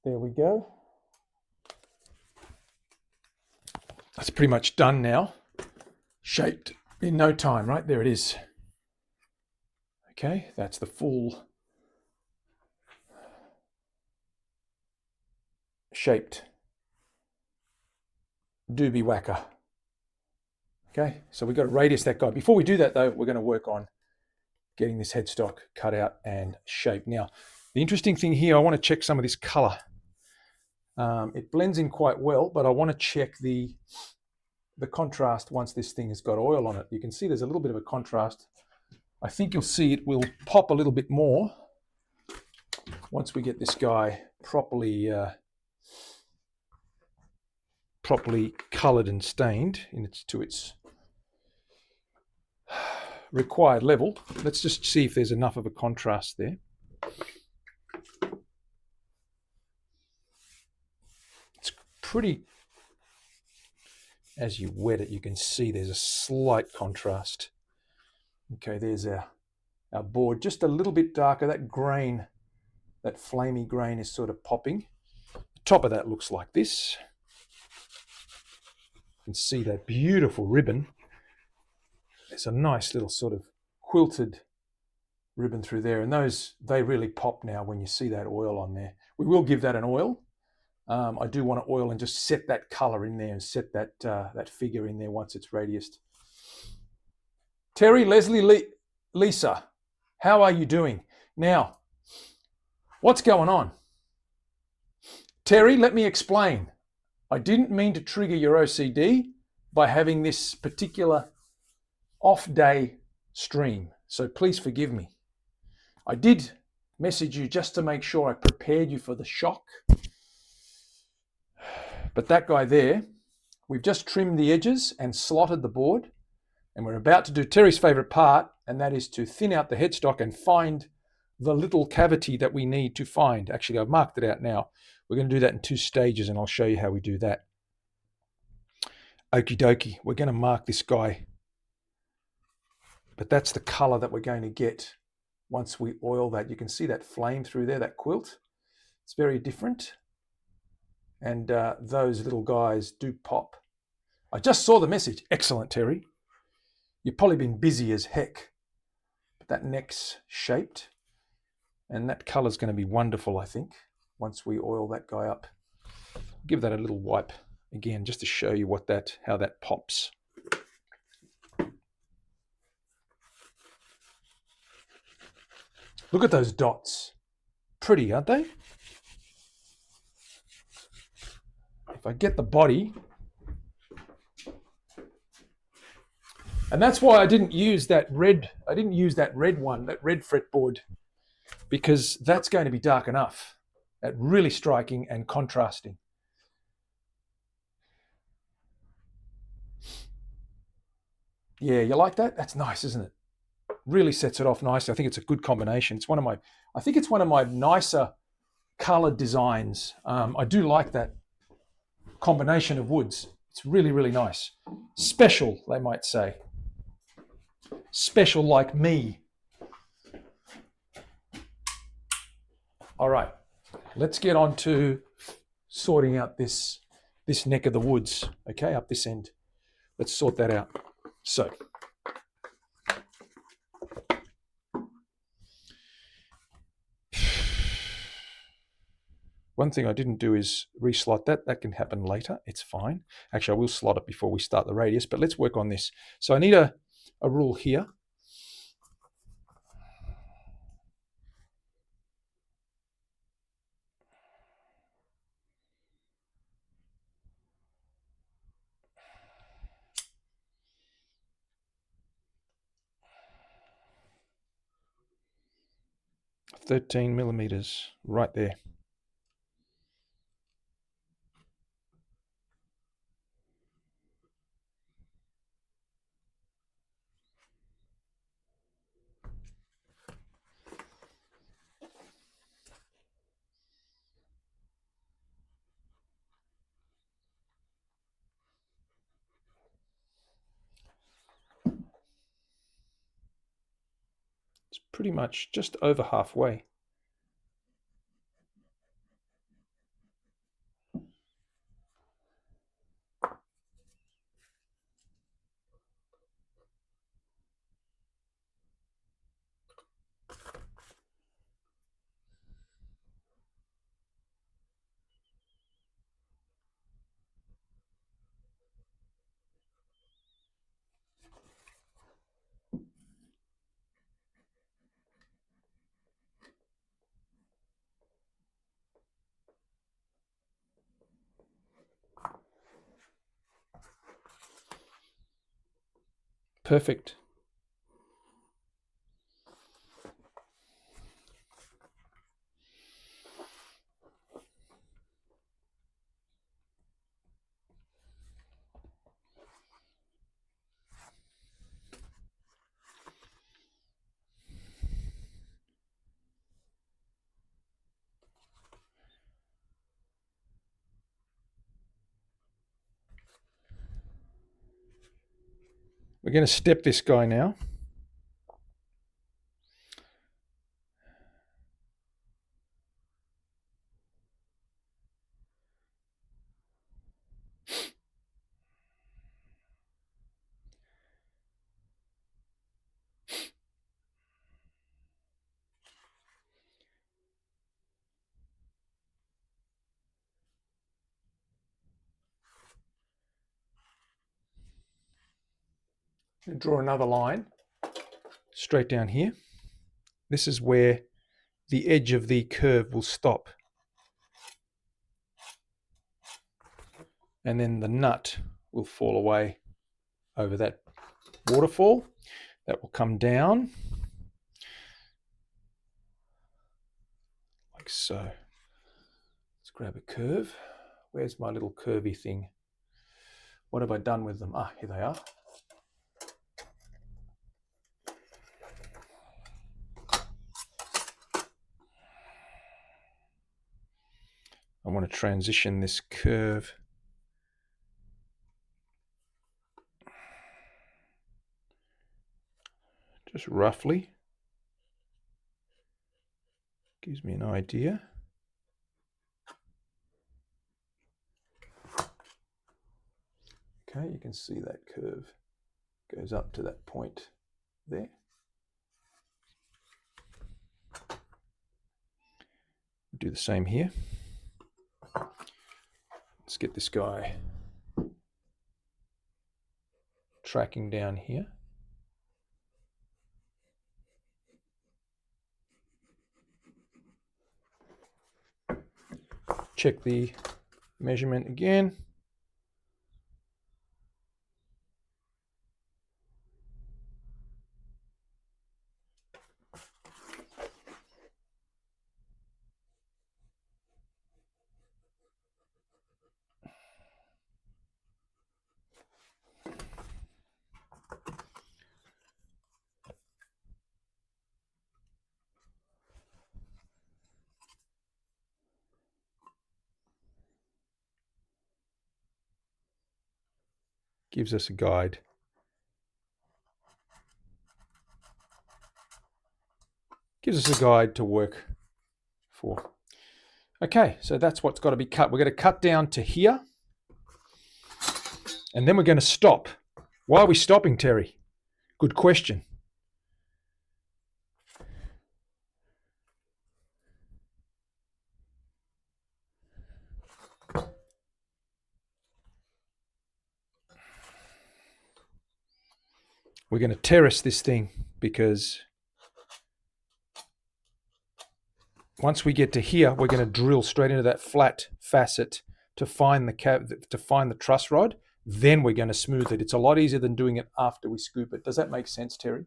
There we go. That's pretty much done now. Shaped in no time, right? There it is. Okay, that's the full shaped doobie whacker. Okay, so we've got to radius that guy. Before we do that though, we're going to work on getting this headstock cut out and shaped. Now, the interesting thing here, I want to check some of this color. It blends in quite well, but I want to check the contrast once this thing has got oil on it. You can see there's a little bit of a contrast. I think you'll see it will pop a little bit more once we get this guy properly colored and stained to its required level. Let's just see if there's enough of a contrast there. It's pretty, as you wet it, you can see there's a slight contrast. Okay, there's our board, just a little bit darker. That grain, that flamey grain is sort of popping. The top of that looks like this. You can see that beautiful ribbon. There's a nice little sort of quilted ribbon through there, and those, they really pop now when you see that oil on there. We will give that an oil. I do want to oil and just set that color in there and set that figure in there once it's radiused. Terry, Leslie, Lisa, how are you doing? Now, what's going on? Terry, let me explain. I didn't mean to trigger your OCD by having this particular off-day stream, so please forgive me. I did message you just to make sure I prepared you for the shock. But that guy there, we've just trimmed the edges and slotted the board, and we're about to do Terry's favorite part, and that is to thin out the headstock and find the little cavity that we need to find. Actually, I've marked it out now. We're going to do that in 2 stages, and I'll show you how we do that. Okie dokie, we're going to mark this guy. But that's the color that we're going to get once we oil that. You can see that flame through there, that quilt. It's very different. And those little guys do pop. I just saw the message. Excellent, Terry. You've probably been busy as heck. But that neck's shaped. And that color's going to be wonderful, I think, once we oil that guy up. Give that a little wipe again, just to show you how that pops. Look at those dots. Pretty, aren't they? If I get the body, and that's why I didn't use that red. I didn't use that red one, that red fretboard, because that's going to be dark enough. That really striking and contrasting. Yeah, you like that? That's nice, isn't it? Really sets it off nicely. I think it's a good combination. I think it's one of my nicer colored designs. I do like that combination of woods. It's really, really nice. Special, they might say. Special like me. All right, let's get on to sorting out this neck of the woods, okay, up this end. Let's sort that out. So, one thing I didn't do is reslot that. That can happen later. It's fine. Actually, I will slot it before we start the radius, but let's work on this. So I need a rule here. $13mm right there. It's pretty much just over halfway. Perfect. We're going to step this guy now. Draw another line straight down here. This is where the edge of the curve will stop. And then the nut will fall away over that waterfall. That will come down like so. Let's grab a curve. Where's my little curvy thing? What have I done with them? Ah, here they are. I want to transition this curve just roughly. Gives me an idea. Okay, you can see that curve goes up to that point there. Do the same here. Let's get this guy tracking down here. Check the measurement again. Gives us a guide. Gives us a guide to work for. Okay, so that's what's got to be cut. We're going to cut down to here. And then we're going to stop. Why are we stopping, Terry? Good question. We're going to terrace this thing because once we get to here, we're going to drill straight into that flat facet to find the truss rod. Then we're going to smooth it. It's a lot easier than doing it after we scoop it. Does that make sense, Terry?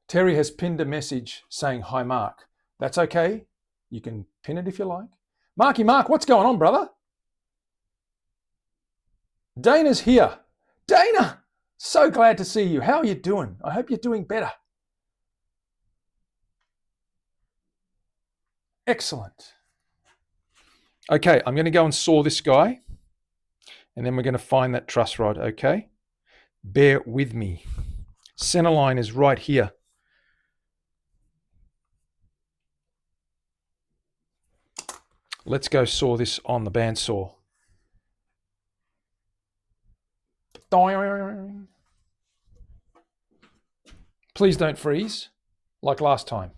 Terry has pinned a message saying, "Hi, Mark." That's okay. You can pin it if you like. Marky Mark, what's going on, brother? Dana's here. Dana, so glad to see you. How are you doing? I hope you're doing better. Excellent. Okay, I'm going to go and saw this guy, and then we're going to find that truss rod, okay? Bear with me. Center line is right here. Let's go saw this on the bandsaw. Please don't freeze like last time.